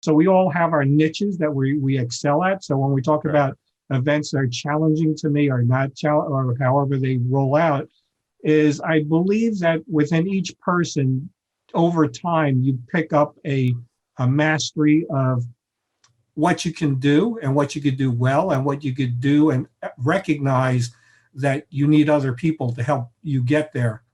So we all have our niches that we excel at. So when we talk about events that are challenging to me or not or however they roll out, is I believe that within each person, over time, you pick up a mastery of what you can do and what you could do well and what you could do, and recognize that you need other people to help you get there.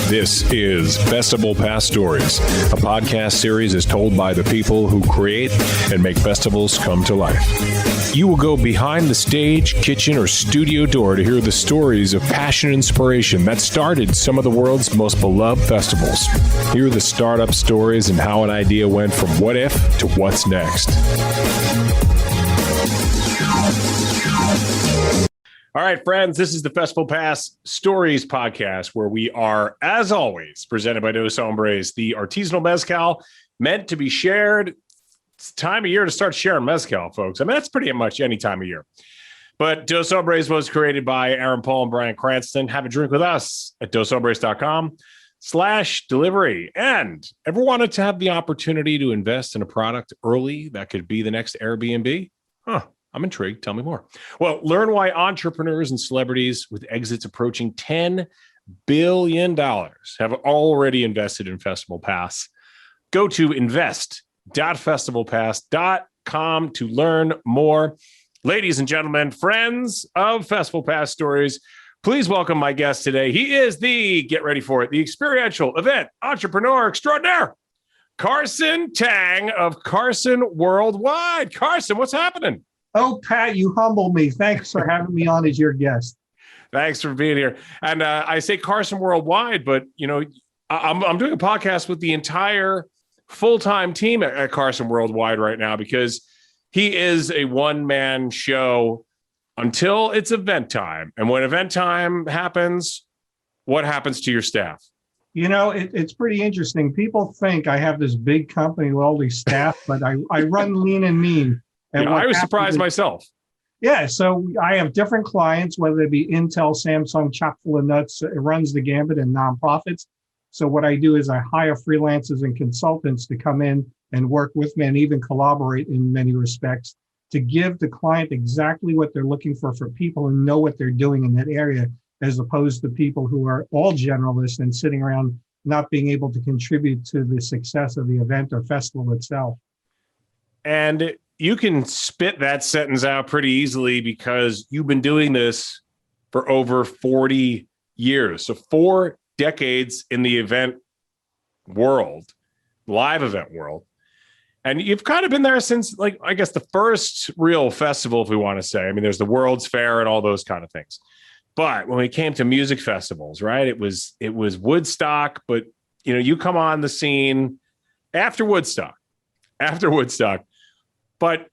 This is Festival Pass Stories, a podcast series is told by the people who create and make festivals come to life. You will go behind the stage, kitchen, or studio door to hear the stories of passion and inspiration that started some of the world's most beloved festivals. Hear the startup stories and how an idea went from what if to what's next. All right, friends, this is the Festival Pass Stories podcast, where we are, as always, presented by Dos Hombres, the artisanal mezcal meant to be shared. It's time of year to start sharing mezcal, folks. I mean, that's pretty much any time of year. But Dos Hombres was created by Aaron Paul and Brian Cranston. Have a drink with us at doshombres.com/delivery. And ever wanted to have the opportunity to invest in a product early that could be the next Airbnb? I'm intrigued. Tell me more. Well, learn why entrepreneurs and celebrities with exits approaching $10 billion have already invested in Festival Pass. Go to invest.festivalpass.com to learn more. Ladies and gentlemen, friends of Festival Pass Stories, please welcome my guest today. He is get ready for it, the experiential event entrepreneur extraordinaire, Carson Tang of Carson Worldwide. Carson, what's happening? Oh, Pat, you humble me. Thanks for having me on as your guest. Thanks for being here. And I say Carson Worldwide, but I'm doing a podcast with the entire full-time team at Carson Worldwide right now, because he is a one-man show until it's event time. And when event time happens, what happens to your staff? It's pretty interesting. People think I have this big company with all these staff, but I run lean and mean. And I was surprised myself. Yeah, so I have different clients, whether it be Intel, Samsung, chock full of nuts. It runs the gambit, and nonprofits. So what I do is I hire freelancers and consultants to come in and work with me, and even collaborate in many respects, to give the client exactly what they're looking for people who know what they're doing in that area, as opposed to people who are all generalists and sitting around not being able to contribute to the success of the event or festival itself. And you can spit that sentence out pretty easily, because you've been doing this for over 40 years. So 4 decades in the event world, live event world. And you've kind of been there since, I guess, the first real festival, if we want to say. I mean, there's the World's Fair and all those kind of things. But when we came to music festivals, right, it was Woodstock. But, you come on the scene after Woodstock. But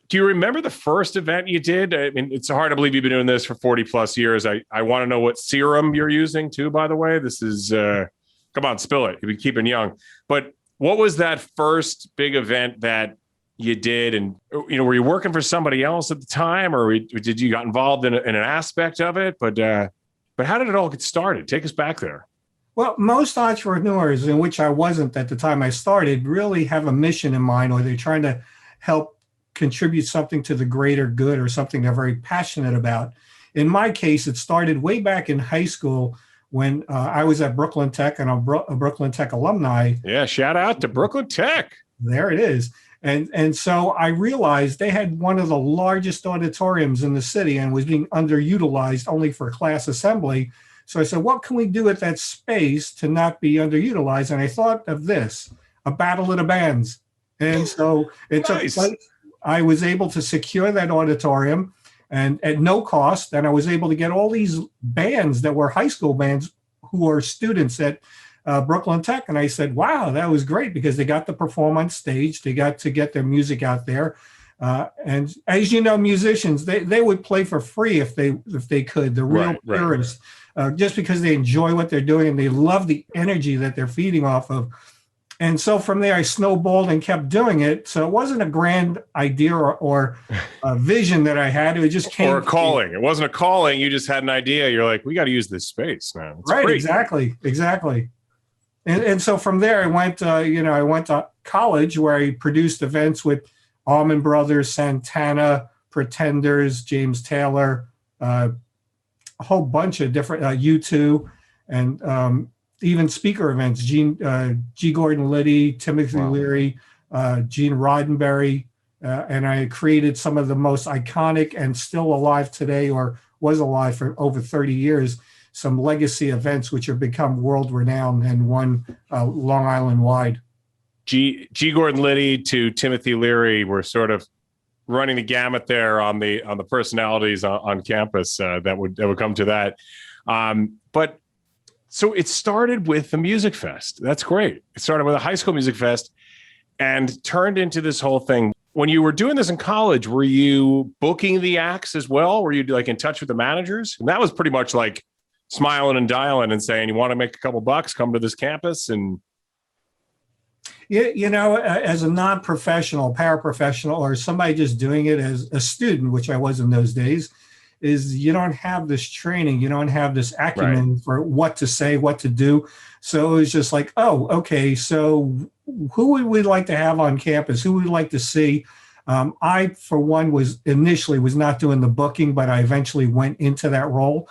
do you remember the first event you did? I mean, it's hard to believe you've been doing this for 40 plus years. I want to know what serum you're using too, by the way. This is, come on, spill it. You've been keeping young. But what was that first big event that you did? And, were you working for somebody else at the time, or did you got involved in an aspect of it? But how did it all get started? Take us back there. Well, most entrepreneurs, in which I wasn't at the time I started, really have a mission in mind, or they're trying to help contribute something to the greater good, or something they're very passionate about. In my case, it started way back in high school when I was at Brooklyn Tech, and I'm a Brooklyn Tech alumni. Yeah, shout out to Brooklyn Tech. There it is. And so I realized they had one of the largest auditoriums in the city and was being underutilized only for class assembly. So I said, what can we do at that space to not be underutilized? And I thought of this, a battle of the bands. And so it took place. I was able to secure that auditorium, and at no cost. And I was able to get all these bands that were high school bands who are students at Brooklyn Tech. And I said, wow, that was great, because they got to perform on stage. They got to get their music out there. And as you know, musicians, they would play for free if they could, the real purists, just because they enjoy what they're doing and they love the energy that they're feeding off of. And so from there, I snowballed and kept doing it. So it wasn't a grand idea or a vision that I had. It just came. Or a calling. It wasn't a calling. You just had an idea. You're like, we got to use this space, man. It's right. free. Exactly. And so from there, I went to college where I produced events with Allman Brothers, Santana, Pretenders, James Taylor, a whole bunch of different U2, and even speaker events. G. Gordon Liddy, Timothy Leary, Gene Roddenberry, and I created some of the most iconic and still alive today, or was alive for over 30 years, some legacy events which have become world renowned and won Long Island wide. G. Gordon Liddy to Timothy Leary were sort of running the gamut there on the personalities on campus that would come to that. But so it started with the music fest. That's great. It started with a high school music fest and turned into this whole thing. When you were doing this in college, were you booking the acts as well? Were you like in touch with the managers? And that was pretty much like smiling and dialing and saying, you want to make a couple bucks, come to this campus. And as a non-professional, paraprofessional, or somebody just doing it as a student, which I was in those days, is you don't have this training, you don't have this acumen for what to say, what to do. So it was just like, oh, okay, so who would we like to have on campus? Who would we like to see? I, for one, was not doing the booking, but I eventually went into that role.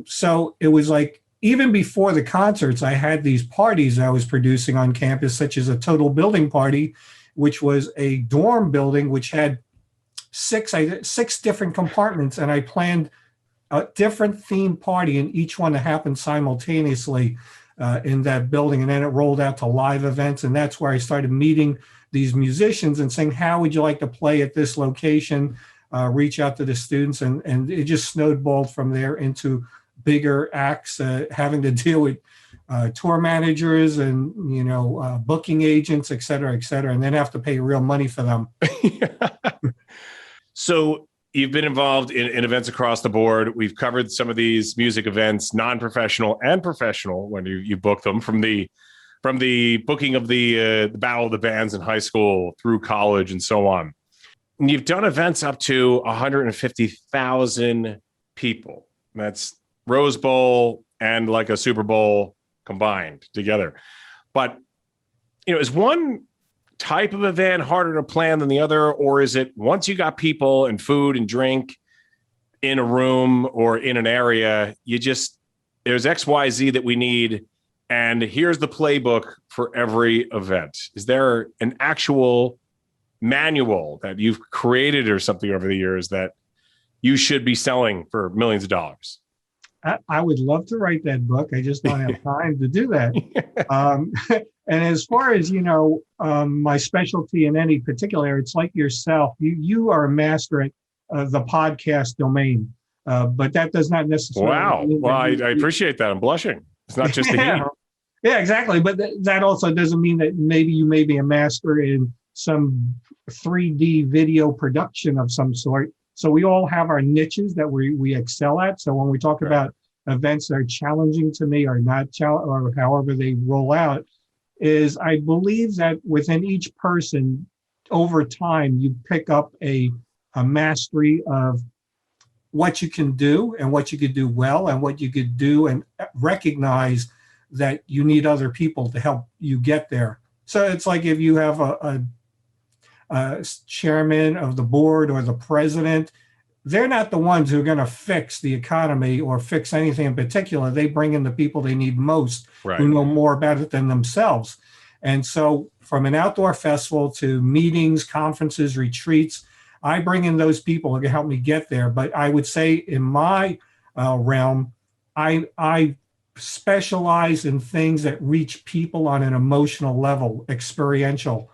So it was like, even before the concerts, I had these parties I was producing on campus, such as a total building party, which was a dorm building, which had six different compartments. And I planned a different theme party in each one to happen simultaneously in that building. And then it rolled out to live events. And that's where I started meeting these musicians and saying, how would you like to play at this location? Reach out to the students. And it just snowballed from there into bigger acts, having to deal with tour managers and, booking agents, et cetera, and then have to pay real money for them. So you've been involved in events across the board. We've covered some of these music events, non-professional and professional, when you book them, from the booking of the Battle of the Bands in high school through college and so on. And you've done events up to 150,000 people. That's Rose Bowl and like a Super Bowl combined together. But, is one type of event harder to plan than the other? Or is it once you got people and food and drink in a room or in an area, there's XYZ that we need, and here's the playbook for every event? Is there an actual manual that you've created or something over the years that you should be selling for millions of dollars? I would love to write that book. I just don't have time to do that. And as far as, my specialty in any particular, it's like yourself, you are a master at the podcast domain, but that does not necessarily. Wow. Well, I appreciate that. I'm blushing. It's not just the heat. Yeah, exactly. But that also doesn't mean that maybe you may be a master in some 3D video production of some sort. So we all have our niches that we excel at. So when we talk about events that are challenging to me or not, or however they roll out, is I believe that within each person, over time, you pick up a mastery of what you can do and what you could do well and what you could do, and recognize that you need other people to help you get there. So it's like if you have a chairman of the board or the president, they're not the ones who are going to fix the economy or fix anything in particular. They bring in the people they need most, who know more about it than themselves. And so from an outdoor festival to meetings, conferences, retreats, I bring in those people who can help me get there. But I would say in my realm, I specialize in things that reach people on an emotional level, experiential.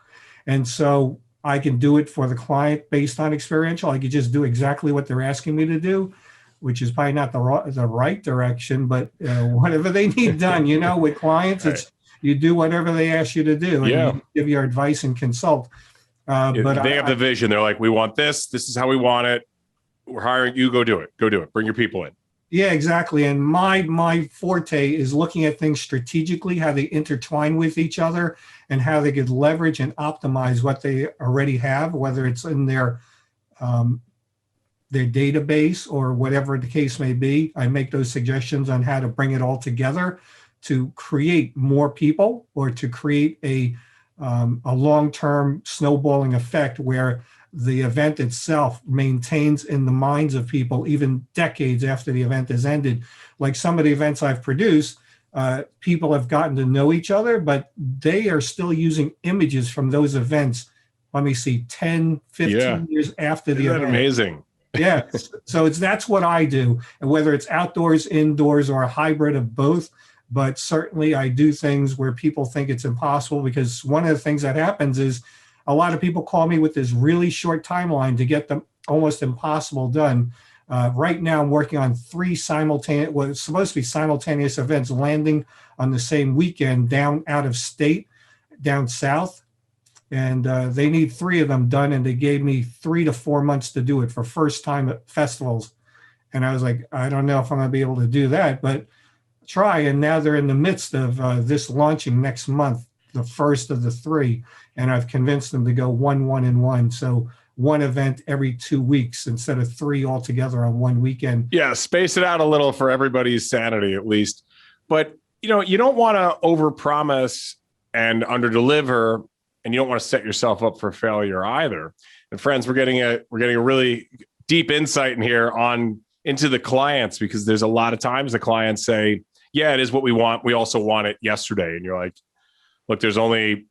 And so I can do it for the client based on experiential. I could just do exactly what they're asking me to do, which is probably not the right direction, but whatever they need done, with clients, it's you do whatever they ask you to do, and you give your advice and consult. But they have the vision. They're like, we want this. This is how we want it. We're hiring you. Go do it. Go do it. Bring your people in. Yeah, exactly. And my forte is looking at things strategically, how they intertwine with each other, and how they could leverage and optimize what they already have, whether it's in their database or whatever the case may be. I make those suggestions on how to bring it all together to create more people or to create a long-term snowballing effect where the event itself maintains in the minds of people even decades after the event has ended. Like some of the events I've produced, people have gotten to know each other, but they are still using images from those events. Let me see, 10, 15 years after the Isn't event. that amazing? Yeah. So that's what I do. And whether it's outdoors, indoors, or a hybrid of both, but certainly I do things where people think it's impossible, because one of the things that happens is a lot of people call me with this really short timeline to get them almost impossible done. Right now, I'm working on three was supposed to be simultaneous events landing on the same weekend down out of state, down south. And they need three of them done. And they gave me 3 to 4 months to do it for first time at festivals. And I was like, I don't know if I'm going to be able to do that, but try. And now they're in the midst of this launching next month, the first of the three. And I've convinced them to go 1, 1, and 1. So one event every 2 weeks instead of 3 altogether on one weekend. Yeah, space it out a little for everybody's sanity, at least. But you don't want to overpromise and underdeliver, and you don't want to set yourself up for failure either. And friends, we're getting a really deep insight in here into the clients, because there's a lot of times the clients say, "Yeah, it is what we want. We also want it yesterday." And you're like, "Look, there's only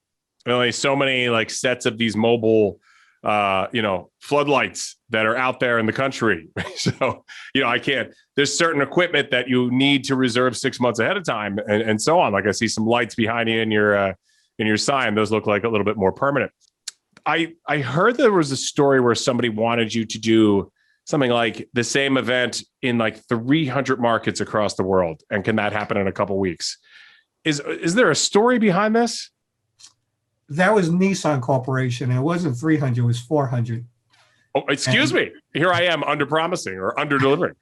so many like sets of these mobile floodlights that are out there in the country." So, I can't, there's certain equipment that you need to reserve 6 months ahead of time and so on. Like I see some lights behind you in your sign. Those look like a little bit more permanent. I heard there was a story where somebody wanted you to do something like the same event in like 300 markets across the world. And can that happen in a couple of weeks? Is there a story behind this? That was Nissan Corporation. It wasn't 300, it was 400. Oh, excuse me. Here I am under promising or under delivering.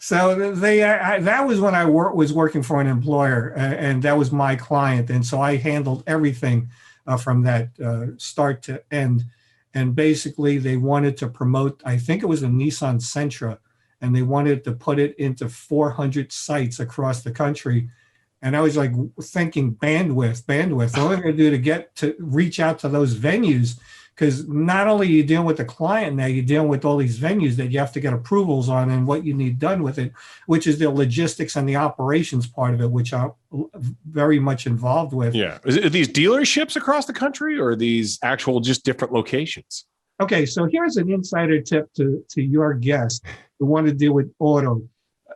So that was when I was working for an employer, and that was my client. And so I handled everything from that start to end. And basically they wanted to promote, I think it was a Nissan Sentra, and they wanted to put it into 400 sites across the country. And I was like thinking bandwidth. What am I going to do to reach out to those venues? Because not only are you dealing with the client now, you're dealing with all these venues that you have to get approvals on and what you need done with it, which is the logistics and the operations part of it, which I'm very much involved with. Yeah. Are these dealerships across the country, or are these actual just different locations? Okay, so here's an insider tip to your guest who want to deal with auto.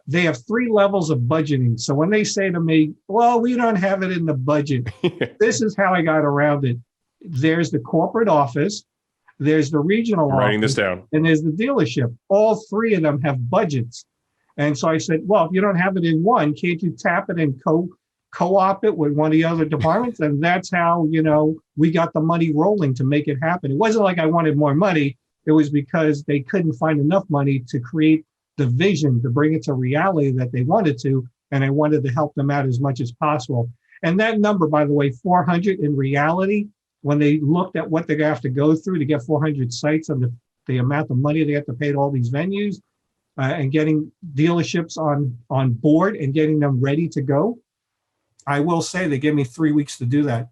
They have 3 levels of budgeting. So when they say to me, well, we don't have it in the budget, this is how I got around it. There's the corporate office, there's the regional office, writing this down, and there's the dealership. All 3 of them have budgets. And so I said, well, if you don't have it in one, can't you tap it and co-op it with one of the other departments? And that's how, we got the money rolling to make it happen. It wasn't like I wanted more money. It was because they couldn't find enough money to create the vision, to bring it to reality that they wanted to. And I wanted to help them out as much as possible. And that number, by the way, 400 in reality, when they looked at what they have to go through to get 400 sites and the amount of money they have to pay to all these venues and getting dealerships on board and getting them ready to go, I will say they gave me 3 weeks to do that.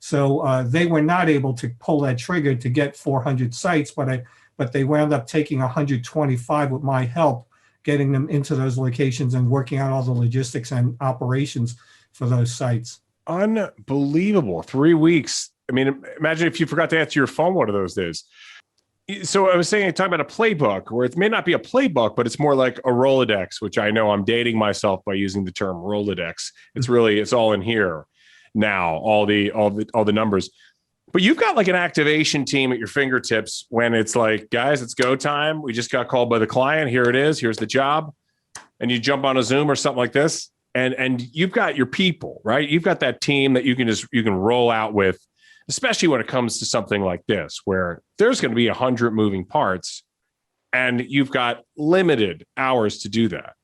So they were not able to pull that trigger to get 400 sites, but they wound up taking 125 with my help, getting them into those locations and working out all the logistics and operations for those sites. Unbelievable. 3 weeks. I mean, imagine if you forgot to answer your phone one of those days. So I was talking about a playbook, where it may not be a playbook, but it's more like a Rolodex, which I know I'm dating myself by using the term Rolodex. It's all in here now, all the numbers. But you've got like an activation team at your fingertips when it's like, guys, it's go time. We just got called by the client. Here it is. Here's the job. And you jump on a Zoom or something like this. And you've got your people, right? You've got that team that you can roll out with, especially when it comes to something like this, where there's going to be 100 moving parts and you've got limited hours to do that.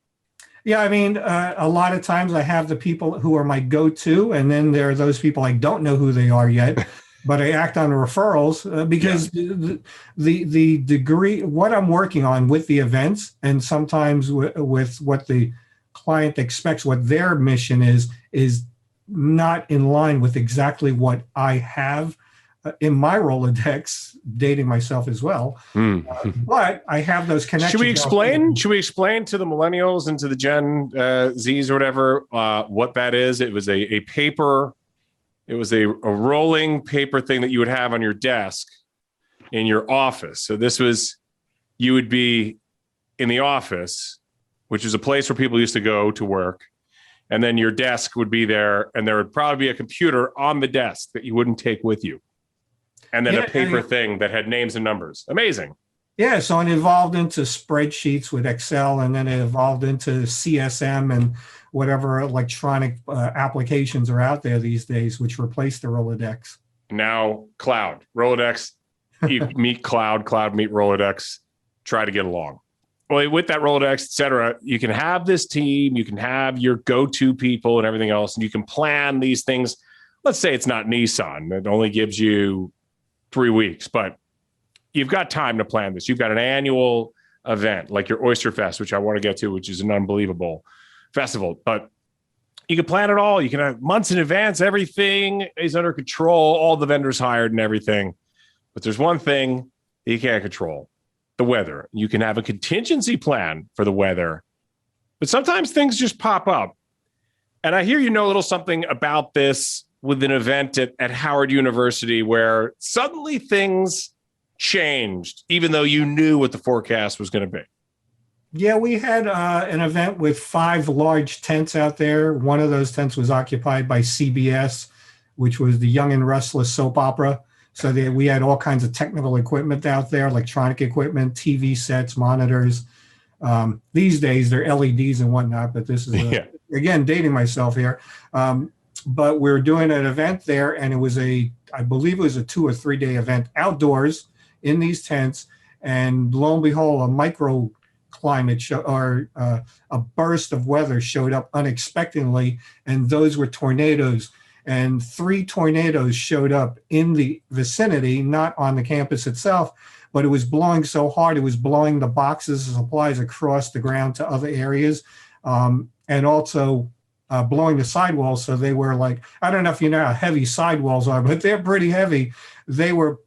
Yeah, I mean, a lot of times I have the people who are my go-to, and then there are those people I don't know who they are yet, but I act on referrals because the degree, what I'm working on with the events, and sometimes with what the client expects, what their mission is not in line with exactly what I have in my Rolodex, dating myself as well. But I have those connections. Should we explain to the millennials and to the Gen Zs or whatever what that is? It was a paper. It was a rolling paper thing that you would have on your desk in your office. So this was, you would be in the office, which is a place where people used to go to work. And then your desk would be there, and there would probably be a computer on the desk that you wouldn't take with you. And then a paper thing that had names and numbers. Amazing. Yeah, so it evolved into spreadsheets with Excel, and then it evolved into CSM and whatever electronic applications are out there these days, which replaced the Rolodex. Now, cloud. Rolodex, you meet cloud, cloud meet Rolodex, try to get along. Well, with that Rolodex, et cetera, you can have this team, you can have your go-to people and everything else, and you can plan these things. Let's say it's not Nissan. It only gives you 3 weeks, but you've got time to plan this. You've got an annual event like your Oyster Fest, which I want to get to, which is an unbelievable festival. But you can plan it all. You can have months in advance. Everything is under control. All the vendors hired and everything. But there's one thing that you can't control: the weather. You can have a contingency plan for the weather, but sometimes things just pop up. And I hear you know a little something about this with an event at Howard University where suddenly things changed, even though you knew what the forecast was going to be. Yeah, we had an event with 5 large tents out there. One of those tents was occupied by CBS, which was the Young and Restless soap opera. So we had all kinds of technical equipment out there, electronic equipment, TV sets, monitors. These days, they're LEDs and whatnot, but this is, again, dating myself here. But we were doing an event there, and it was I believe it was a 2 or 3 day event outdoors in these tents. And lo and behold, a microclimate or a burst of weather showed up unexpectedly, and those were tornadoes. And 3 tornadoes showed up in the vicinity, not on the campus itself, but it was blowing so hard, it was blowing the boxes of supplies across the ground to other areas, and also blowing the sidewalls. So they were like, I don't know if you know how heavy sidewalls are, but they're pretty heavy. They were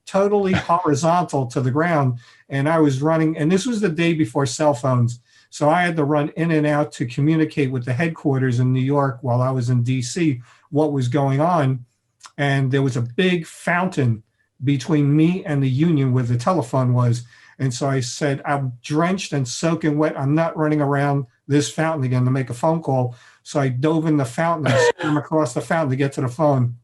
totally horizontal to the ground. And I was running, and this was the day before cell phones. So I had to run in and out to communicate with the headquarters in New York while I was in DC, what was going on. And there was a big fountain between me and the union where the telephone was. And so I said, I'm drenched and soaking wet. I'm not running around this fountain again to make a phone call. So I dove in the fountain and swam across the fountain to get to the phone.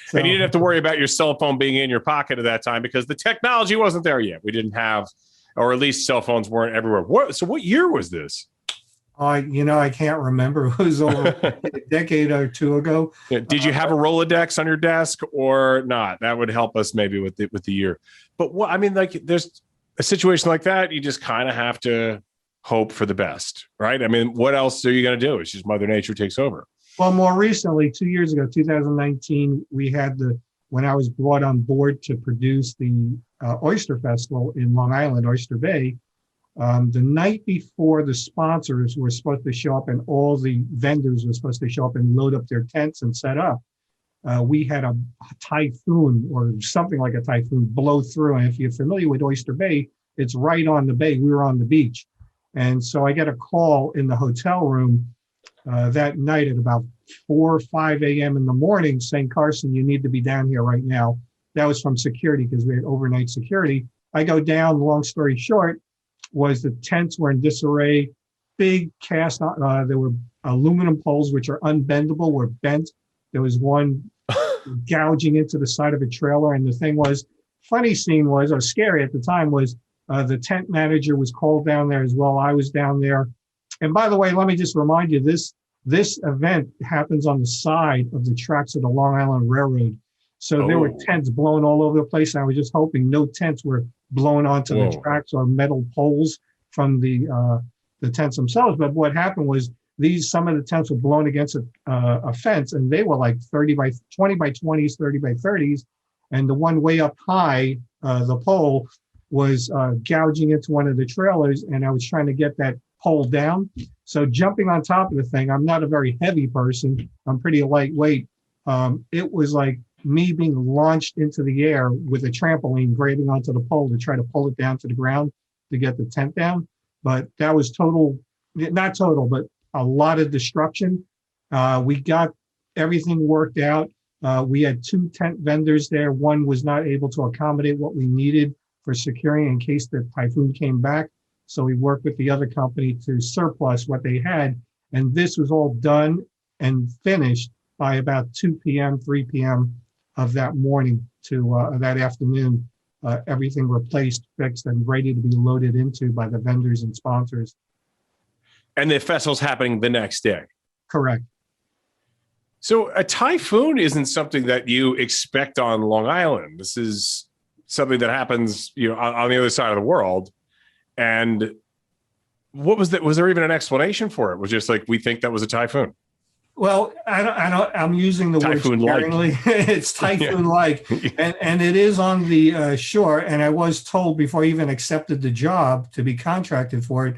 So, and you didn't have to worry about your cell phone being in your pocket at that time because the technology wasn't there yet. We didn't have, or at least cell phones weren't everywhere. So what year was this? I can't remember. It was over a decade or 2 ago. Did you have a Rolodex on your desk or not? That would help us maybe with the year. But there's a situation like that. You just kind of have to hope for the best, right? I mean, what else are you going to do? It's just Mother Nature takes over. Well, more recently, 2 years ago, 2019, we had when I was brought on board to produce the Oyster Festival in Long Island, Oyster Bay. The night before, the sponsors were supposed to show up and all the vendors were supposed to show up and load up their tents and set up. We had a typhoon or something like a typhoon blow through. And if you're familiar with Oyster Bay, it's right on the bay. We were on the beach. And so I get a call in the hotel room that night at about 4 or 5 a.m. in the morning saying, Carson, you need to be down here right now. That was from security because we had overnight security. I go down, long story short, was the tents were in disarray, big cast, there were aluminum poles, which are unbendable, were bent. There was one gouging into the side of a trailer. And the thing was, funny scene was, or scary at the time was, the tent manager was called down there as well. I was down there. And by the way, let me just remind you, this event happens on the side of the tracks of the Long Island Railroad. So there were tents blown all over the place. And I was just hoping no tents were blown onto the tracks or metal poles from the tents themselves. But what happened was some of the tents were blown against a fence, and they were like 20 by 20s, 30 by 30s. And the one way up high, the pole was gouging into one of the trailers. And I was trying to get that pole down. So jumping on top of the thing, I'm not a very heavy person. I'm pretty lightweight. It was like me being launched into the air with a trampoline, grabbing onto the pole to try to pull it down to the ground to get the tent down. But that was not total, but a lot of destruction. We got everything worked out. We had 2 tent vendors there. One was not able to accommodate what we needed for securing in case the typhoon came back. So we worked with the other company to surplus what they had. And this was all done and finished by about 2 p.m., 3 p.m. of that morning to that afternoon. Everything replaced, fixed, and ready to be loaded into by the vendors and sponsors. And the festival's happening the next day. Correct. So a typhoon isn't something that you expect on Long Island. This is something that happens, on the other side of the world. And what was that? Was there even an explanation for it? Was just like, we think that was a typhoon? Well, I'm using the typhoon word sparingly. It's typhoon-like, and it is on the shore. And I was told before I even accepted the job to be contracted for it,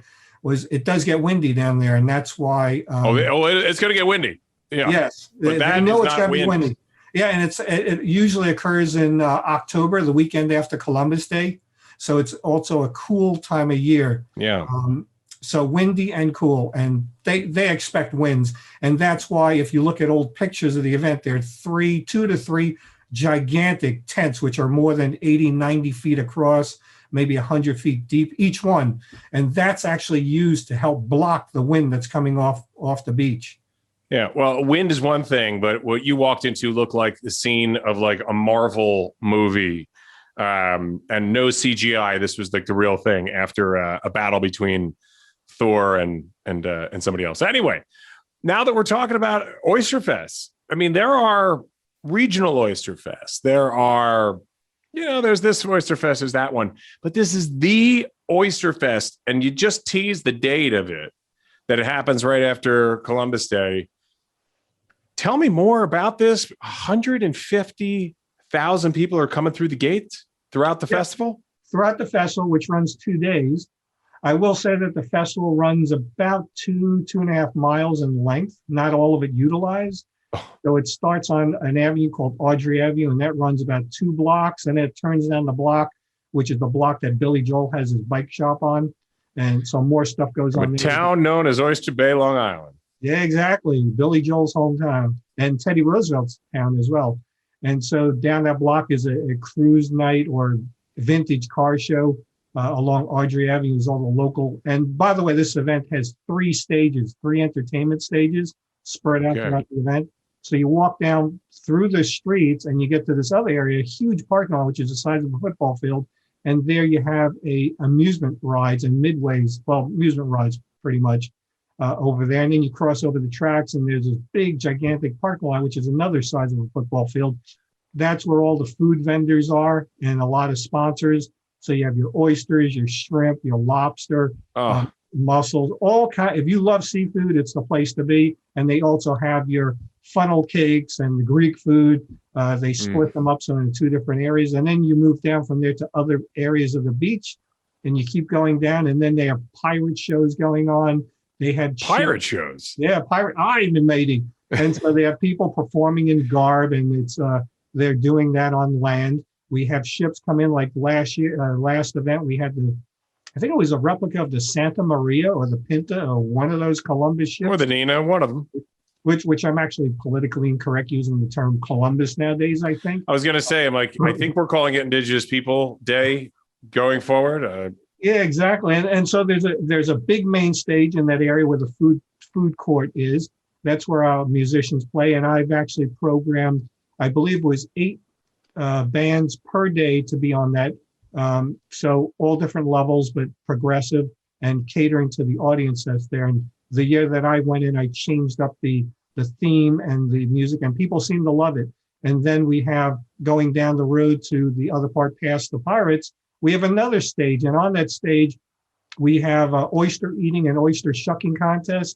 it does get windy down there, and that's why. It's going to get windy. Yeah. Yes, but I know it's going to be windy. Yeah, and it usually occurs in October, the weekend after Columbus Day. So it's also a cool time of year. Yeah. So windy and cool, and they expect winds. And that's why if you look at old pictures of the event, there are 2 to 3 gigantic tents, which are more than 80, 90 feet across, maybe 100 feet deep, each one. And that's actually used to help block the wind that's coming off the beach. Yeah, well, wind is one thing, but what you walked into looked like the scene of like a Marvel movie, and no CGI. This was like the real thing after a battle between Thor and somebody else. Anyway, now that we're talking about Oyster Fest, I mean, there are regional Oyster Fest. There are, there's this Oyster Fest, there's that one, but this is the Oyster Fest, and you just tease the date of it, that it happens right after Columbus Day. Tell me more about this. 150,000 people are coming through the gates throughout the festival? Throughout the festival, which runs 2 days. I will say that the festival runs about 2.5 miles in length, not all of it utilized. So it starts on an avenue called Audrey Avenue, and that runs about 2 blocks, and it turns down the block, which is the block that Billy Joel has his bike shop on. And so more stuff goes on. A town known as Oyster Bay, Long Island. Yeah, exactly. Billy Joel's hometown, and Teddy Roosevelt's town as well. And so down that block is a cruise night or vintage car show along Audrey Avenue is all the local. And by the way, this event has 3 stages, 3 entertainment stages spread out throughout the event. So you walk down through the streets and you get to this other area, a huge parking lot, which is the size of a football field. And there you have amusement rides and amusement rides pretty much over there. And then you cross over the tracks and there's this big, gigantic parking lot, which is another size of a football field. That's where all the food vendors are and a lot of sponsors. So you have your oysters, your shrimp, your lobster, mussels, all kind. If you love seafood, it's the place to be. And they also have your funnel cakes and the Greek food. They split them up so in 2 different areas. And then you move down from there to other areas of the beach and you keep going down. And then they have pirate shows going on. They had pirate shows. Yeah, I'm mating. And so they have people performing in garb, and it's they're doing that on land. We have ships come in like last event. We had I think it was a replica of the Santa Maria or the Pinta or one of those Columbus ships. Or the Nina, one of them. Which I'm actually politically incorrect using the term Columbus nowadays, I think. I was going to say, I think we're calling it Indigenous People Day going forward. Yeah, exactly. And so there's a big main stage in that area where the food court is. That's where our musicians play. And I've actually programmed, I believe it was 8 bands per day to be on that. So all different levels, but progressive and catering to the audience that's there. And the year that I went in, I changed up the theme and the music, and people seem to love it. And then we have going down the road to the other part past the Pirates, we have another stage. And on that stage, we have oyster eating and oyster shucking contest,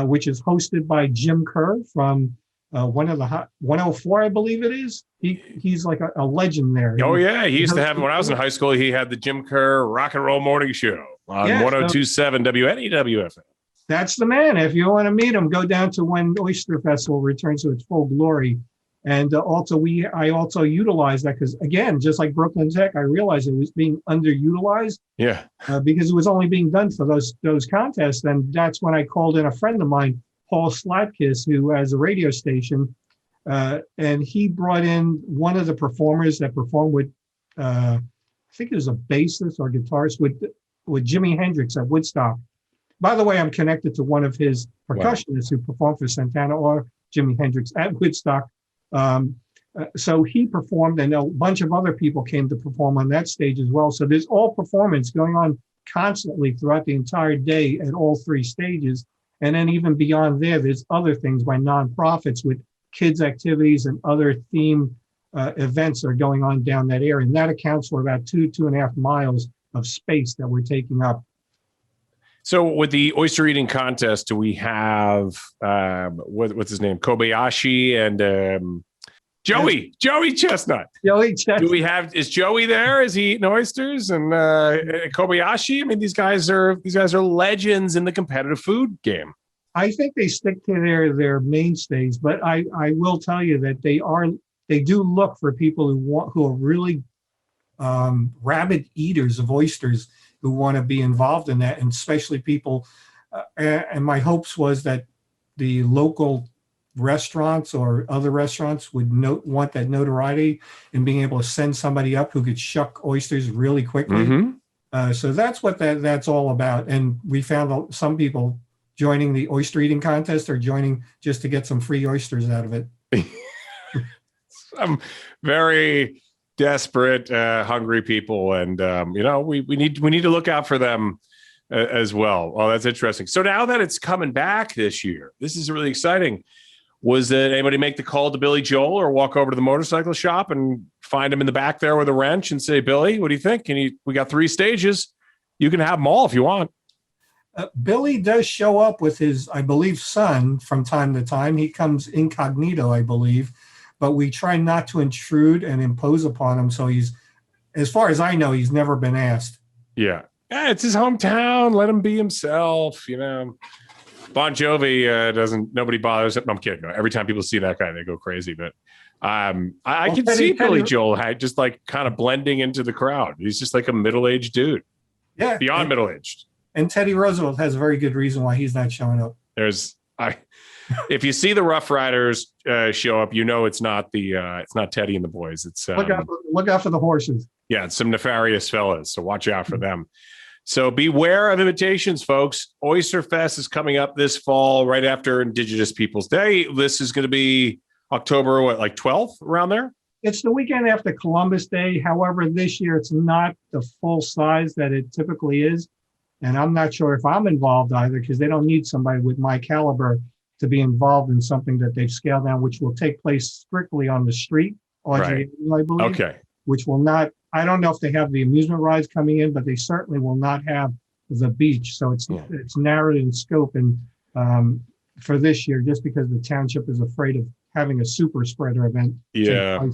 which is hosted by Jim Kerr from 104, I believe it is. He's like a legend there. Oh, yeah. He used to have, when I was in high school, he had the Jim Kerr Rock and Roll Morning Show. on Yeah, 1027 WNEWFM. That's the man. If you want to meet him, go down to when Oyster Festival returns to its full glory. And I also utilize that because, again, just like Brooklyn Tech, I realized it was being underutilized. Yeah. Because it was only being done for those contests. And that's when I called in a friend of mine, Paul Slatkus, who has a radio station. And he brought in one of the performers that performed with, I think it was a bassist or guitarist with Jimi Hendrix at Woodstock. By the way, I'm connected to one of his percussionists who performed for Santana or Jimi Hendrix at Woodstock. So he performed, and a bunch of other people came to perform on that stage as well. So there's all performance going on constantly throughout the entire day at all three stages. And then even beyond there's other things by nonprofits with kids activities and other theme events that are going on down that area. And that accounts for about 2.5 miles of space that we're taking up. So with the oyster eating contest, do we have what's his name? Kobayashi and Joey Chestnut. Joey Chestnut. Is Joey there? Is he eating oysters? And Kobayashi? I mean, these guys are legends in the competitive food game. I think they stick to their mainstays, but I will tell you that they do look for people who are really rabid eaters of oysters, who want to be involved in that, and especially people. And my hopes was that the local restaurants or other restaurants would want that notoriety and being able to send somebody up who could shuck oysters really quickly. Mm-hmm. So that's what that's all about. And we found some people joining the oyster eating contest or joining just to get some free oysters out of it. Some very desperate, hungry people, and we need to look out for them as well. Oh, that's interesting. So now that it's coming back this year, this is really exciting. Was it anybody make the call to Billy Joel or walk over to the motorcycle shop and find him in the back there with a wrench and say, Billy, what do you think? We got 3 stages. You can have them all if you want. Billy does show up with his, I believe, son from time to time. He comes incognito, I believe, but we try not to intrude and impose upon him. So he's, as far as I know, he's never been asked. Yeah, it's his hometown. Let him be himself, Bon Jovi nobody bothers him. I'm kidding. Every time people see that guy, they go crazy. But I can see Billy Joel just like kind of blending into the crowd. He's just like a middle-aged dude. Yeah. Beyond middle-aged. And Teddy Roosevelt has a very good reason why he's not showing up. If you see the Rough Riders show up, it's not Teddy and the boys. It's look out for the horses. Yeah, it's some nefarious fellas. So watch out for them. So beware of imitations, folks. Oyster Fest is coming up this fall, right after Indigenous Peoples Day. This is going to be October, 12th, around there? It's the weekend after Columbus Day. However, this year it's not the full size that it typically is. And I'm not sure if I'm involved either, because they don't need somebody with my caliber to be involved in something that they've scaled down, which will take place strictly on the street, Audrey, I believe. Okay. Which will not, I don't know if they have the amusement rides coming in, but they certainly will not have the beach. So it's narrowed in scope and for this year, just because the township is afraid of having a super spreader event. Yeah.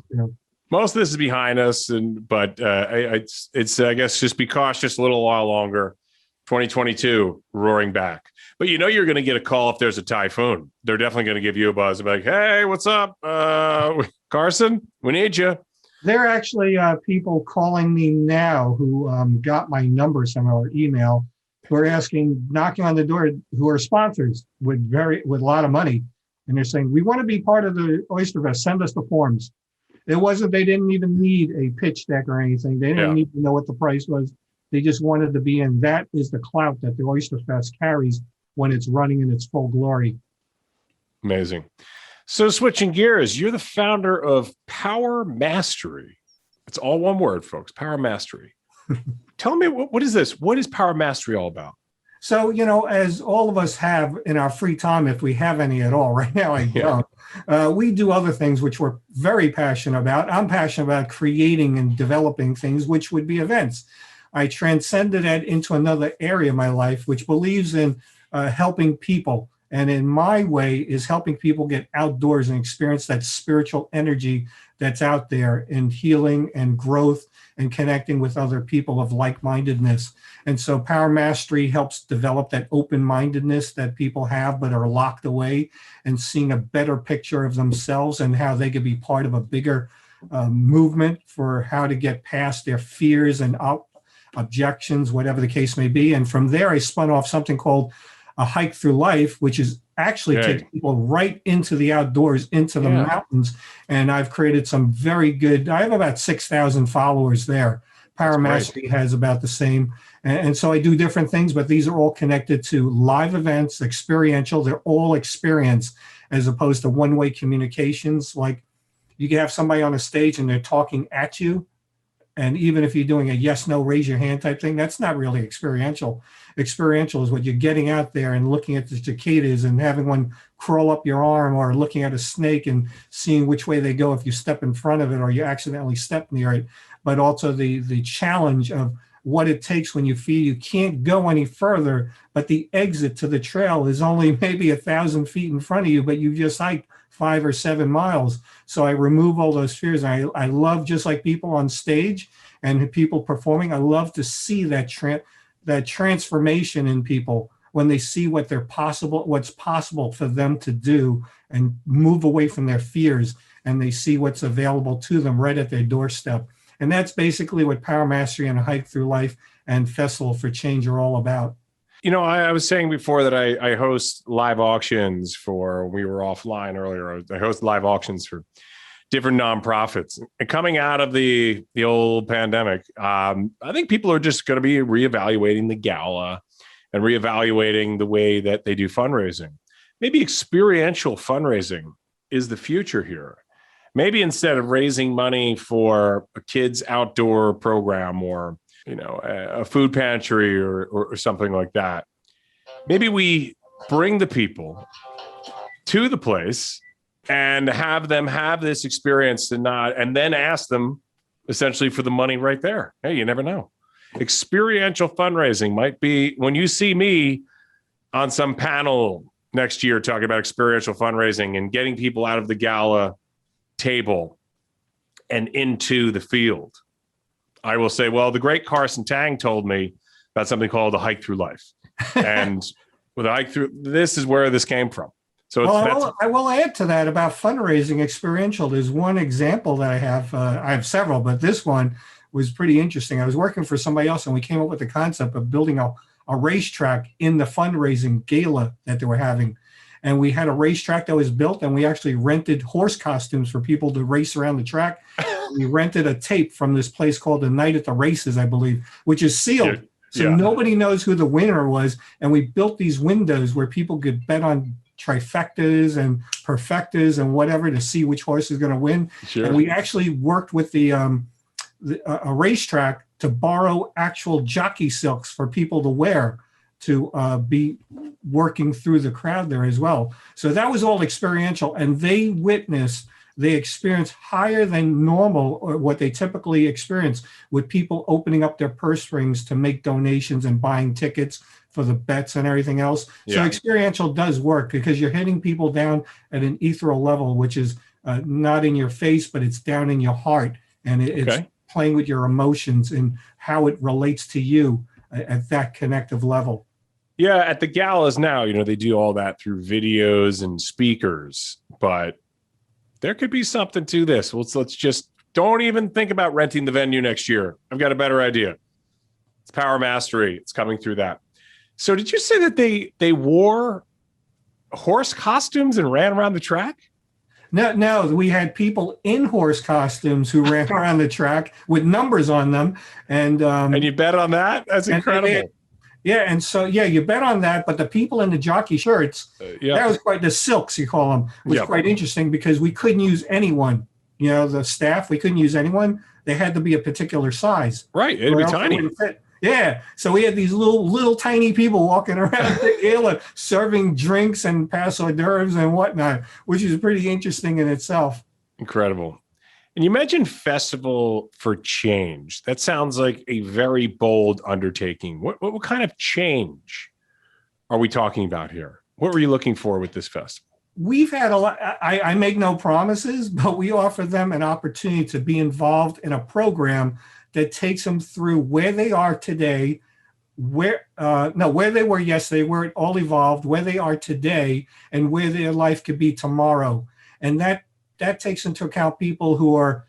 Most of this is behind us, but it's I guess just be cautious a little while longer. 2022 roaring back. But you're going to get a call if there's a typhoon. They're definitely going to give you a buzz. They're like, hey, what's up? Carson, we need you. There are actually people calling me now who got my number somehow or email, who are knocking on the door, who are sponsors with a lot of money. And they're saying, we want to be part of the Oyster Fest. Send us the forms. They didn't even need a pitch deck or anything. They didn't need to know what the price was. They just wanted to be in. That is the clout that the Oyster Fest carries when it's running in its full glory. Amazing. So switching gears, you're the founder of Power Mastery. It's all one word, folks. Power Mastery. Tell me, what is this? What is Power Mastery all about? So, as all of us have in our free time, if we have any at all, right now I don't, we do other things which we're very passionate about. I'm passionate about creating and developing things, which would be events. I transcended that into another area of my life, which believes in helping people And in my way is helping people get outdoors and experience that spiritual energy that's out there in healing and growth and connecting with other people of like-mindedness. And so Power Mastery helps develop that open-mindedness that people have but are locked away, and seeing a better picture of themselves and how they could be part of a bigger movement for how to get past their fears and objections, whatever the case may be. And from there, I spun off something called A Hike Through Life, which is actually takes people right into the outdoors, into the mountains. And I've created some very good, I have about 6,000 followers there. Power Mastery has about the same. And so I do different things, but these are all connected to live events, experiential. They're all experience as opposed to one-way communications. Like you can have somebody on a stage and they're talking at you. And even if you're doing a yes, no, raise your hand type thing, that's not really experiential. Experiential is what you're getting out there and looking at the cicadas and having one crawl up your arm, or looking at a snake and seeing which way they go if you step in front of it or you accidentally step near it. But also the challenge of what it takes when you feel you can't go any further, but the exit to the trail is only maybe 1,000 feet in front of you, but you just hiked 5 or 7 miles. So I remove all those fears. I love, just like people on stage and people performing, I love to see that transformation in people when they see what's possible for them to do and move away from their fears, and they see what's available to them right at their doorstep. And that's basically what Power Mastery and A Hike Through Life and Festival for Change are all about. You know, I was saying before that I host live auctions we were offline earlier. I host live auctions for different nonprofits. And coming out of the old pandemic, I think people are just going to be reevaluating the gala and reevaluating the way that they do fundraising. Maybe experiential fundraising is the future here. Maybe instead of raising money for a kids' outdoor program or a food pantry or something like that, maybe we bring the people to the place and have them have this experience and then ask them essentially for the money right there. Hey, you never know. Experiential fundraising might be when you see me on some panel next year talking about experiential fundraising and getting people out of the gala table and into the field. I will say, well, the great Carson Tang told me about something called A Hike Through Life. And with A Hike Through, this is where this came from. So I will add to that about fundraising experiential. There's one example that I have several, but this one was pretty interesting. I was working for somebody else and we came up with the concept of building a racetrack in the fundraising gala that they were having. And we had a racetrack that was built, and we actually rented horse costumes for people to race around the track. We rented a tape from this place called The Night at the Races, I believe, which is sealed. So nobody knows who the winner was. And we built these windows where people could bet on trifectas and perfectas and whatever to see which horse is going to win. Sure. And we actually worked with a racetrack to borrow actual jockey silks for people to wear, to be working through the crowd there as well. So that was all experiential, and they experienced higher than normal, or what they typically experience, with people opening up their purse strings to make donations and buying tickets for the bets and everything else. So experiential does work because you're hitting people down at an ethereal level, which is not in your face, but it's down in your heart, and it's playing with your emotions and how it relates to you at that connective level. Yeah, at the galas now, they do all that through videos and speakers, but there could be something to this. Let's just don't even think about renting the venue next year. I've got a better idea. It's Power Mastery. It's coming through that. So did you say that they wore horse costumes and ran around the track? No, we had people in horse costumes who ran around the track with numbers on them. And you bet on that? That's incredible. And so, you bet on that. But the people in the jockey shirts, that was quite, the silks, you call them, was quite interesting because we couldn't use anyone. The staff, we couldn't use anyone. They had to be a particular size. Right. It'd be tiny. Yeah. So we had these little tiny people walking around the gala serving drinks and pass hors d'oeuvres and whatnot, which is pretty interesting in itself. Incredible. And you mentioned Festival for Change. That sounds like a very bold undertaking. What kind of change are we talking about here? What were you looking for with this festival? We've had a lot. I make no promises, but we offer them an opportunity to be involved in a program that takes them through where they are today, where they were yesterday, where it all evolved, where they are today, and where their life could be tomorrow. And that takes into account people who are,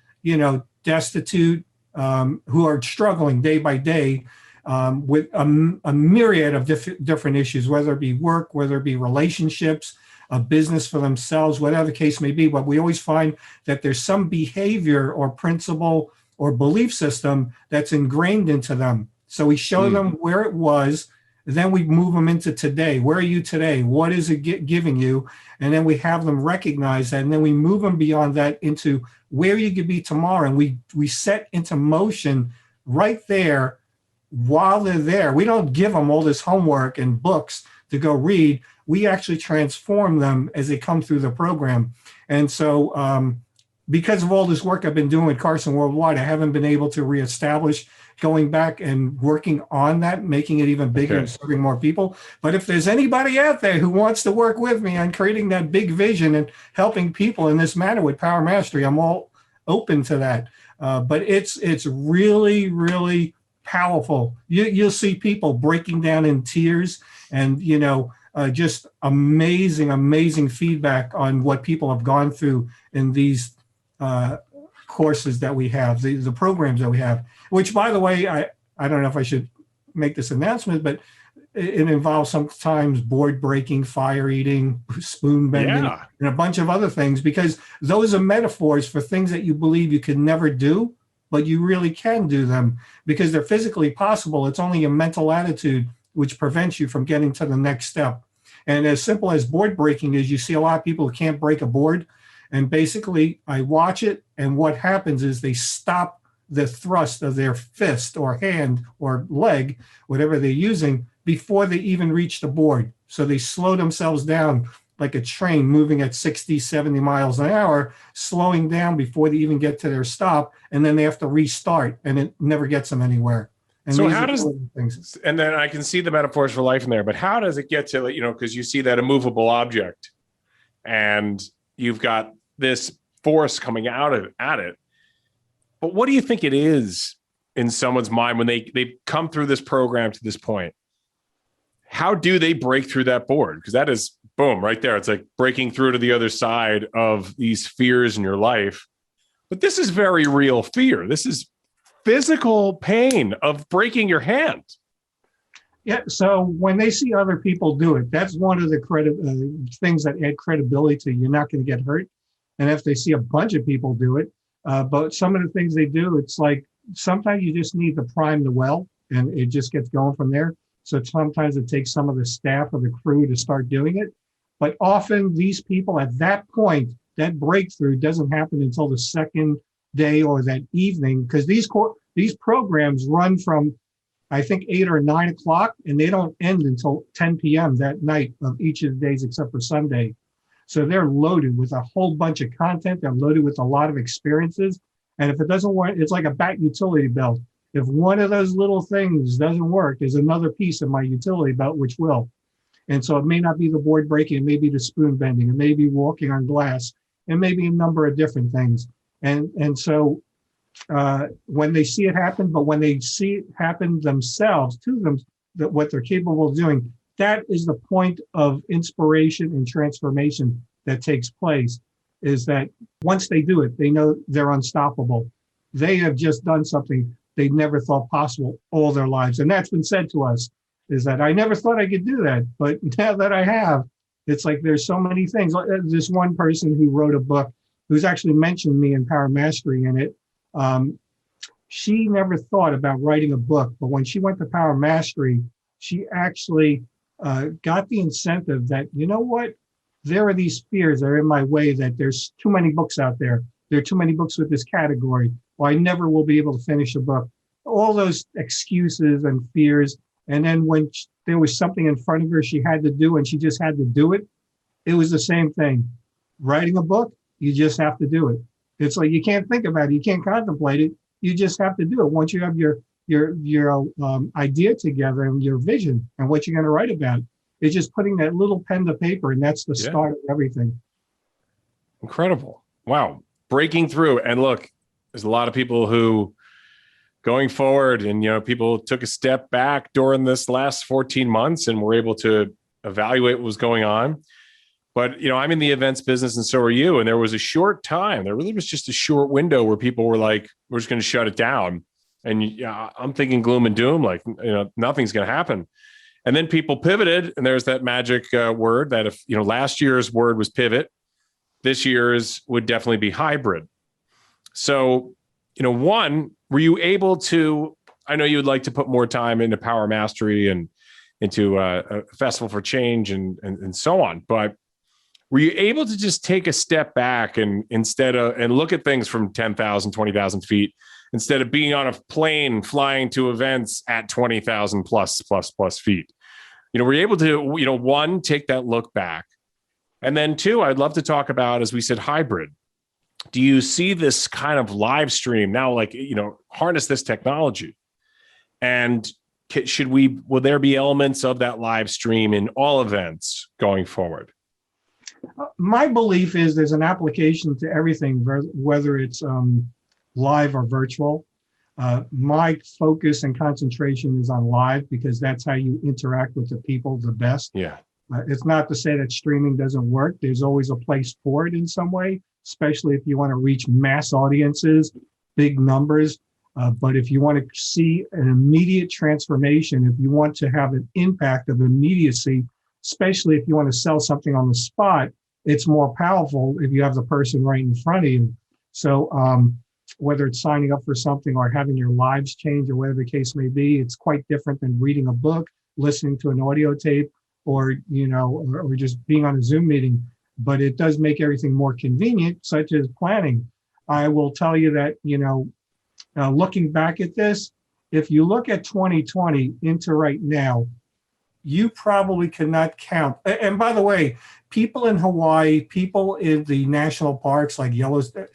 destitute, who are struggling day by day with a myriad of different issues, whether it be work, whether it be relationships, a business for themselves, whatever the case may be. But we always find that there's some behavior or principle or belief system that's ingrained into them. So we show them where it was, then we move them into today. Where are you today? What is it giving you? And then we have them recognize that, and then we move them beyond that into where you could be tomorrow. And we set into motion right there while they're there. We don't give them all this homework and books to go read. We actually transform them as they come through the program. And so because of all this work I've been doing with Carson Worldwide, I haven't been able to reestablish going back and working on that, making it even bigger and serving more people. But if there's anybody out there who wants to work with me on creating that big vision and helping people in this manner with Power Mastery, I'm all open to that. But it's really, really powerful. You'll see people breaking down in tears and, just amazing feedback on what people have gone through in these courses that we have, the programs that we have, which, by the way, I don't know if I should make this announcement, but it involves sometimes board breaking, fire eating, spoon bending, and a bunch of other things, because those are metaphors for things that you believe you could never do, but you really can do them because they're physically possible. It's only a mental attitude which prevents you from getting to the next step. And as simple as board breaking is, you see a lot of people who can't break a board. And basically, I watch it, and what happens is they stop the thrust of their fist or hand or leg, whatever they're using, before they even reach the board. So they slow themselves down like a train moving at 60, 70 miles an hour, slowing down before they even get to their stop, and then they have to restart, and it never gets them anywhere. And so how does, and then I can see the metaphors for life in there, but how does it get to, because you see that immovable object and you've got this force coming out at it. But what do you think it is in someone's mind when they come through this program to this point? How do they break through that board? Because that is, boom, right there. It's like breaking through to the other side of these fears in your life. But this is very real fear. This is physical pain of breaking your hand. Yeah. So when they see other people do it, that's one of the things that add credibility to you're not going to get hurt. And if they see a bunch of people do it, but some of the things they do, it's like sometimes you just need to prime the well and it just gets going from there. So sometimes it takes some of the staff or the crew to start doing it. But often these people at that point, that breakthrough doesn't happen until the second day or that evening, because these programs run from, I think, 8 or 9 o'clock, and they don't end until 10 p.m. that night of each of the days except for Sunday. So they're loaded with a whole bunch of content. They're loaded with a lot of experiences. And if it doesn't work, it's like a bat utility belt. If one of those little things doesn't work, there's another piece of my utility belt which will. And so it may not be the board breaking, it may be the spoon bending, it may be walking on glass, it may be a number of different things. And so when they see it happen, but when they see it happen themselves to them, that what they're capable of doing, that is the point of inspiration and transformation that takes place, is that once they do it, they know they're unstoppable. They have just done something they never thought possible all their lives. And that's been said to us, is that I never thought I could do that. But now that I have, it's like there's so many things. This one person who wrote a book, who's actually mentioned me in Power Mastery in it, she never thought about writing a book. But when she went to Power Mastery, she actually got the incentive that, you know what, there are these fears that are in my way, that there's too many books out there. There are too many books with this category, or I never will be able to finish a book. All those excuses and fears. And then when there was something in front of her she had to do and she just had to do it, it was the same thing. Writing a book, you just have to do it. It's like you can't think about it, you can't contemplate it, you just have to do it. Once you have your idea together and your vision and what you're going to write about, It's just putting that little pen to paper, and that's the Yeah. start of everything. Incredible. Wow. Breaking through. And look, there's a lot of people who going forward and, people took a step back during this last 14 months and were able to evaluate what was going on. But, I'm in the events business and so are you. And there was a short time, there really was just a short window where people were like, we're just going to shut it down. And I'm thinking gloom and doom, like, nothing's going to happen. And then people pivoted. And there's that magic word that if, last year's word was pivot, this year's would definitely be hybrid. So, one, were you able to, I know you would like to put more time into Power Mastery and into a Festival for Change and so on, but were you able to just take a step back and and look at things from 10,000, 20,000 feet, instead of being on a plane flying to events at 20,000 plus feet? Were you able to, one, take that look back? And then two, I'd love to talk about, as we said, hybrid. Do you see this kind of live stream now, like, harness this technology? And will there be elements of that live stream in all events going forward? My belief is there's an application to everything, whether it's live or virtual. My focus and concentration is on live because that's how you interact with the people the best. Yeah. It's not to say that streaming doesn't work. There's always a place for it in some way, especially if you want to reach mass audiences, big numbers. But if you want to see an immediate transformation, if you want to have an impact of immediacy, especially if you want to sell something on the spot, it's more powerful if you have the person right in front of you. So whether it's signing up for something or having your lives change or whatever the case may be, it's quite different than reading a book, listening to an audio tape, or just being on a Zoom meeting. But it does make everything more convenient, such as planning. I will tell you that, looking back at this, if you look at 2020 into right now, you probably cannot count. And by the way, people in Hawaii, people in the national parks like Yellowstone,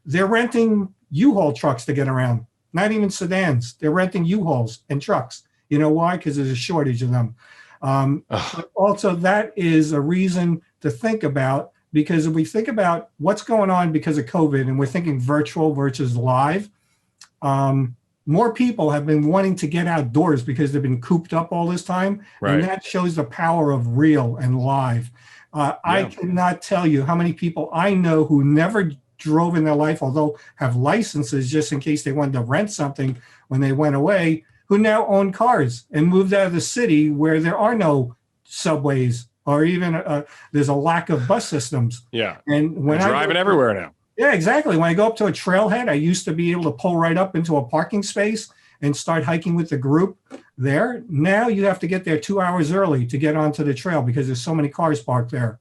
they're renting U-Haul trucks to get around, not even sedans. They're renting U-Hauls and trucks. You know why? Because there's a shortage of them. But also, that is a reason to think about, because if we think about what's going on because of COVID and we're thinking virtual versus live, more people have been wanting to get outdoors because they've been cooped up all this time. Right. And that shows the power of real and live. I cannot tell you how many people I know who never drove in their life, although have licenses just in case they wanted to rent something when they went away, who now own cars and moved out of the city where there are no subways or even there's a lack of bus systems. Yeah. And when I'm driving everywhere now. Yeah, exactly. When I go up to a trailhead, I used to be able to pull right up into a parking space and start hiking with the group there. Now you have to get there 2 hours early to get onto the trail because there's so many cars parked there.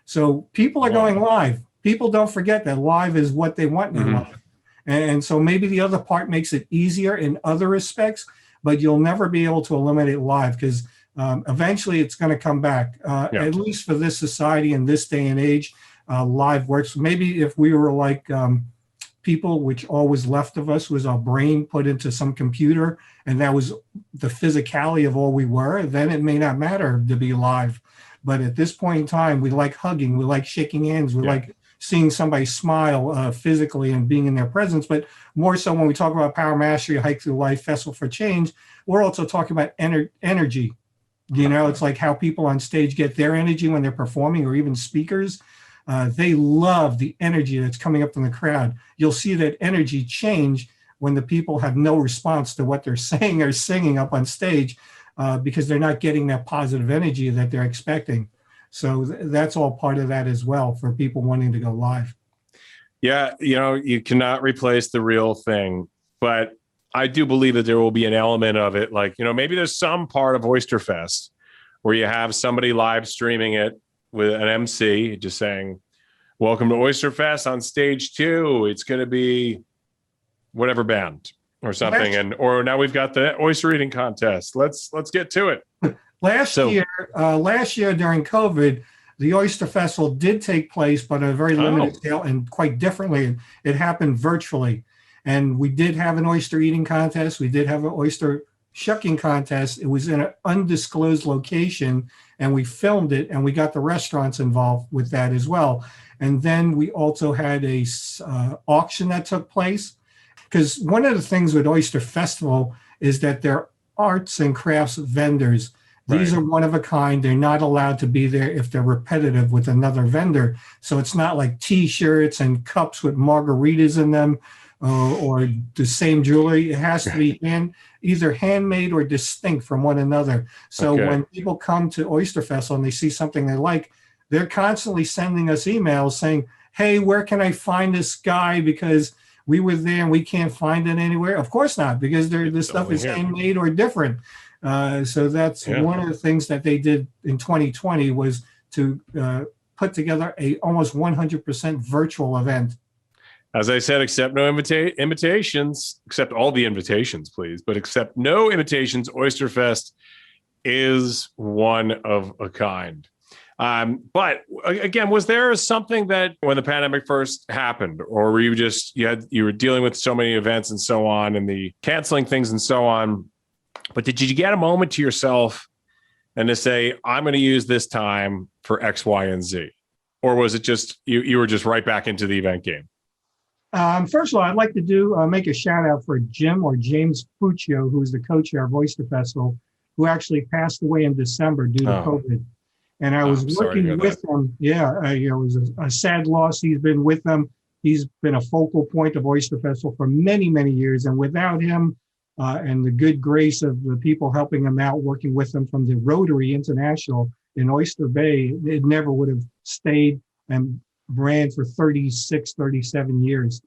So people are going live. People don't forget that live is what they want in their life. And so maybe the other part makes it easier in other respects, but you'll never be able to eliminate live because eventually it's going to come back, at least for this society in this day and age. Live works. Maybe if we were like people, which always left of us was our brain put into some computer, and that was the physicality of all we were, then it may not matter to be live. But at this point in time, we like hugging, we like shaking hands, we like seeing somebody smile physically and being in their presence. But more so when we talk about Power Mastery, Hike Through Life, Festival for Change, we're also talking about energy. It's like how people on stage get their energy when they're performing, or even speakers. They love the energy that's coming up from the crowd. You'll see that energy change when the people have no response to what they're saying or singing up on stage because they're not getting that positive energy that they're expecting. So that's all part of that as well for people wanting to go live. Yeah, you cannot replace the real thing, but I do believe that there will be an element of it. Like, maybe there's some part of Oyster Fest where you have somebody live streaming it with an MC just saying, welcome to Oyster Fest on stage 2. It's going to be whatever band or something. Or now we've got the oyster eating contest. Let's get to it. Last year during COVID, the Oyster Festival did take place, but at a very limited scale and quite differently. It happened virtually. And we did have an oyster eating contest. We did have an oyster shucking contest. It was in an undisclosed location, and we filmed it, and we got the restaurants involved with that as well. And then we also had a auction that took place, because one of the things with Oyster Festival is that they're arts and crafts vendors. These are one of a kind. They're not allowed to be there if they're repetitive with another vendor. So it's not like T-shirts and cups with margaritas in them, or the same jewelry. It has to be either handmade or distinct from one another. So when people come to Oyster Festival and they see something they like, they're constantly sending us emails saying, hey, where can I find this guy? Because we were there and we can't find it anywhere. Of course not, because this stuff is handmade or different. So that's one of the things that they did in 2020 was to put together a almost 100% virtual event. As I said, accept no invitations, accept all the invitations, please, but accept no invitations. Oyster Fest is one of a kind. But again, was there something that when the pandemic first happened, or were you just, you were dealing with so many events and so on and the canceling things and so on, but did you get a moment to yourself and to say, I'm going to use this time for X, Y, and Z? Or was it just, you were just right back into the event game? First of all, I'd like to make a shout out for Jim or James Puccio, who's the co-chair of Oyster Festival, who actually passed away in December due to COVID. And I was working with him. It was a sad loss. He's been with them. He's been a focal point of Oyster Festival for many, many years. And without him and the good grace of the people helping him out, working with him from the Rotary International in Oyster Bay, it never would have stayed and ran for 36, 37 years.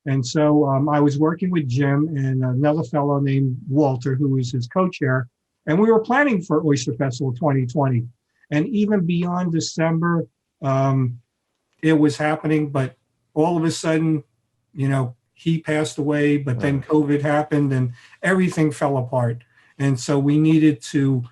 And so I was working with Jim and another fellow named Walter, who was his co-chair. And we were planning for Oyster Festival 2020. And even beyond December, it was happening. But all of a sudden, he passed away, but then COVID happened and everything fell apart. And so we needed to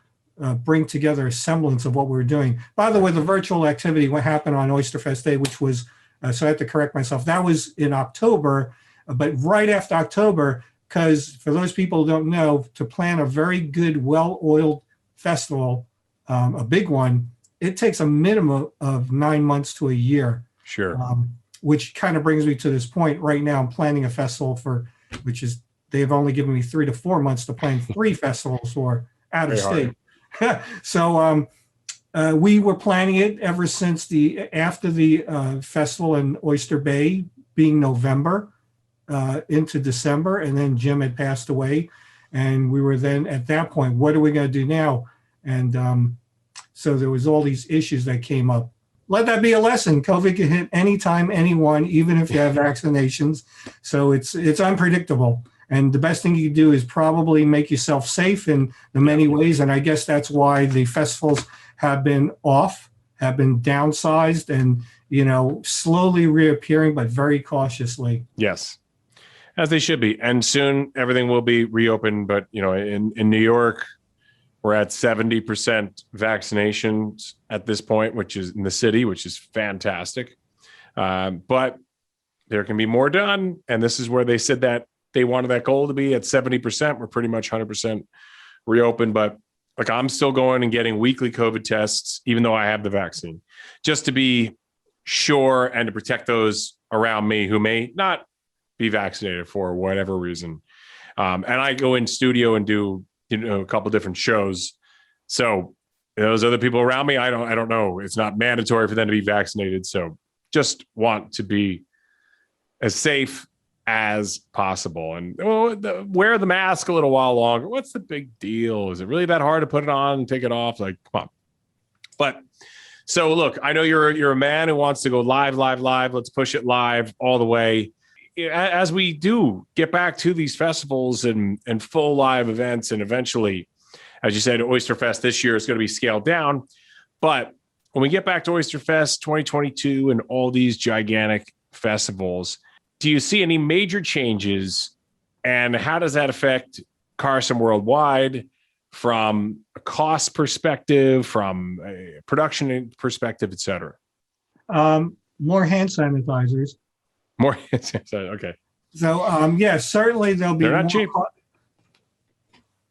bring together a semblance of what we were doing. By the way, the virtual activity, what happened on Oyster Fest Day, which was, so I have to correct myself, that was in October, but right after October, because for those people who don't know, to plan a very good, well-oiled festival, a big one, it takes a minimum of 9 months to a year. Sure. Which kind of brings me to this point right now. I'm planning a festival they've only given me 3 to 4 months to plan 3 festivals for out of state. So we were planning it ever since after the festival in Oyster Bay being November into December, and then Jim had passed away. And we were then at that point, what are we going to do now? And so there was all these issues that came up. Let that be a lesson. COVID can hit anytime, anyone, even if you have vaccinations. So it's unpredictable. And the best thing you can do is probably make yourself safe in the many ways. And I guess that's why the festivals have been downsized and, slowly reappearing, but very cautiously. Yes, as they should be. And soon everything will be reopened. But, in New York, we're at 70% vaccinations at this point, which is in the city, which is fantastic. But there can be more done. And this is where they said that they wanted that goal to be at 70%. We're pretty much 100% reopened. But I'm still going and getting weekly COVID tests, even though I have the vaccine, just to be sure and to protect those around me who may not be vaccinated for whatever reason. And I go in studio and do a couple of different shows. So those other people around me, I don't know. It's not mandatory for them to be vaccinated. So just want to be as safe as possible and wear the mask a little while longer. What's the big deal? Is it really that hard to put it on and take it off? Come on. But so look, I know you're a man who wants to go live. Let's push it live all the way. As we do get back to these festivals and full live events, and eventually, as you said, Oyster Fest this year is going to be scaled down. But when we get back to Oyster Fest 2022 and all these gigantic festivals, do you see any major changes? And how does that affect Carson Worldwide from a cost perspective, from a production perspective, et cetera? More hand sanitizers. More, okay. So, certainly there'll be They're not more cheap.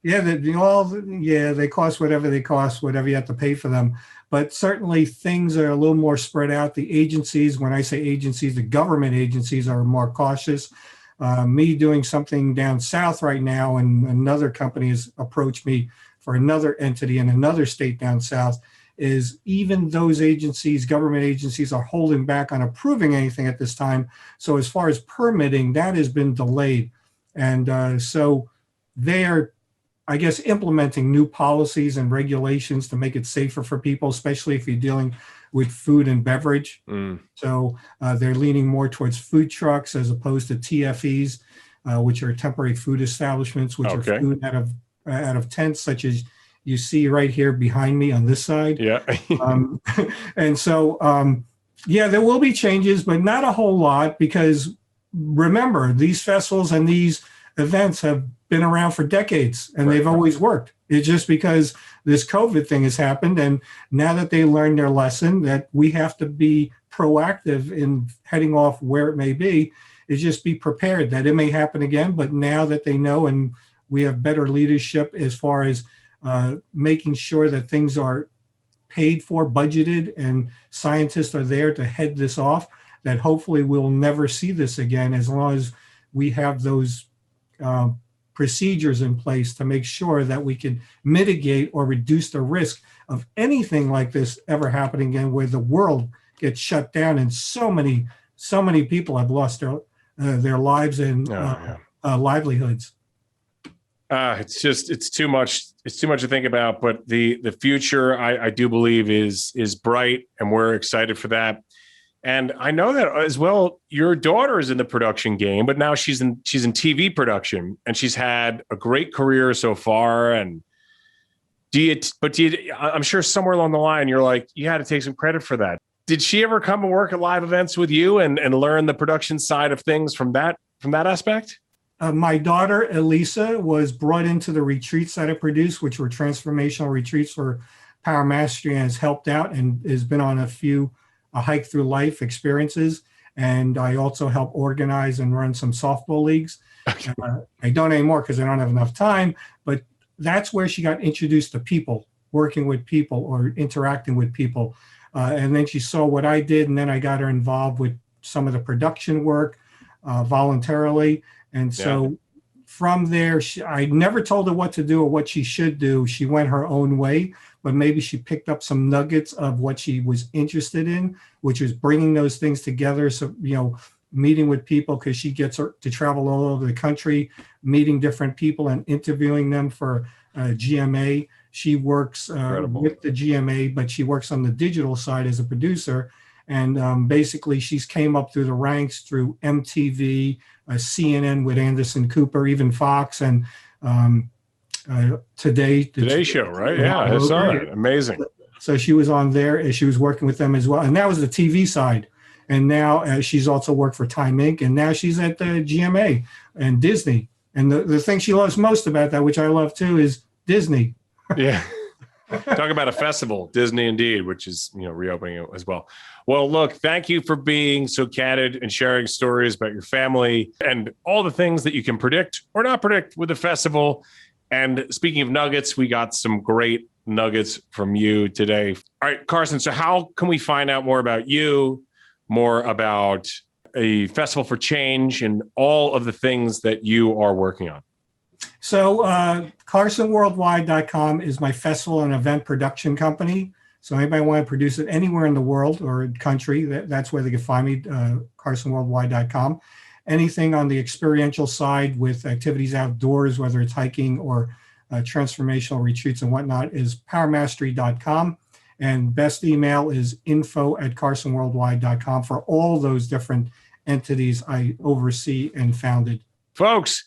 Yeah, they cost whatever they cost, whatever you have to pay for them. But certainly things are a little more spread out. The agencies, when I say agencies, the government agencies are more cautious. Me doing something down south right now, and another company has approached me for another entity in another state down south, is even those agencies, government agencies, are holding back on approving anything at this time. So as far as permitting, that has been delayed. And so they are, I guess, implementing new policies and regulations to make it safer for people, especially if you're dealing with food and beverage. So they're leaning more towards food trucks as opposed to TFEs, which are temporary food establishments, which are food out of tents, such as you see right here behind me on this side. Yeah. And so, yeah, there will be changes, but not a whole lot, because remember, these festivals and these events have been around for decades, and they've always worked. It's just because this COVID thing has happened, and now that they learned their lesson, that we have to be proactive in heading off where it may be, is just be prepared that it may happen again. But now that they know, and we have better leadership as far as making sure that things are paid for, budgeted, and scientists are there to head this off, that hopefully we'll never see this again, as long as we have those procedures in place to make sure that we can mitigate or reduce the risk of anything like this ever happening again, where the world gets shut down and so many people have lost their lives and livelihoods. It's too much to think about, but the future, I do believe is bright, and we're excited for that. And I know that as well, your daughter is in the production game, but now she's in TV production, and she's had a great career so far. And I'm sure somewhere along the line, you're like, you had to take some credit for that. Did she ever come and work at live events with you and learn the production side of things from that aspect? My daughter, Elisa, was brought into the retreats that I produced, which were transformational retreats for Power Mastery, and has helped out and has been on a few hike through life experiences. And I also help organize and run some softball leagues. I don't anymore because I don't have enough time, but that's where she got introduced to people, working with people or interacting with people. And then she saw what I did, and then I got her involved with some of the production work voluntarily. And so from there, I never told her what to do or what she should do. She went her own way, but maybe she picked up some nuggets of what she was interested in, which was bringing those things together. So, meeting with people, because she gets to travel all over the country, meeting different people and interviewing them for GMA. She works with the GMA, but she works on the digital side as a producer. And basically, she's came up through the ranks through MTV, CNN with Anderson Cooper, even Fox, and Today Show, right? Yeah, I saw it. Amazing. So she was on there. She was working with them as well. And that was the TV side. And now she's also worked for Time Inc. And now she's at the GMA and Disney. And the thing she loves most about that, which I love too, is Disney. Yeah. Talk about a festival, Disney indeed, which is, reopening it as well. Well, look, thank you for being so candid and sharing stories about your family and all the things that you can predict or not predict with the festival. And speaking of nuggets, we got some great nuggets from you today. All right, Carson, so how can we find out more about you, more about a Festival for Change, and all of the things that you are working on? So CarsonWorldwide.com is my festival and event production company. So anybody want to produce it anywhere in the world or country, that's where they can find me, CarsonWorldwide.com. Anything on the experiential side with activities outdoors, whether it's hiking or transformational retreats and whatnot, is PowerMastery.com. And best email is info@CarsonWorldwide.com for all those different entities I oversee and founded. Folks,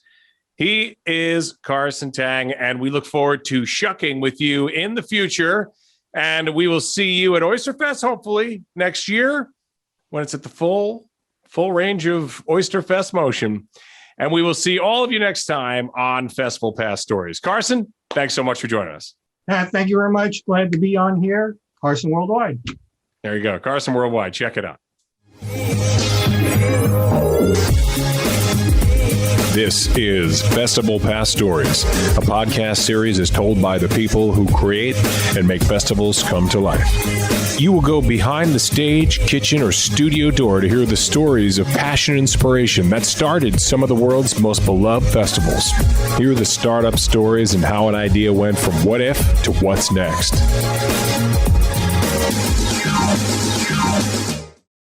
he is Carson Tang, and we look forward to shucking with you in the future. And we will see you at Oyster Fest, hopefully next year, when it's at the full range of Oyster Fest motion. And we will see all of you next time on Festival Pass Stories. Carson, thanks so much for joining us. Thank you very much. Glad to be on here. Carson Worldwide. There you go. Carson Worldwide. Check it out. This is Festival Past Stories, a podcast series is told by the people who create and make festivals come to life. You will go behind the stage, kitchen, or studio door to hear the stories of passion and inspiration that started some of the world's most beloved festivals. Hear the startup stories and how an idea went from what if to what's next.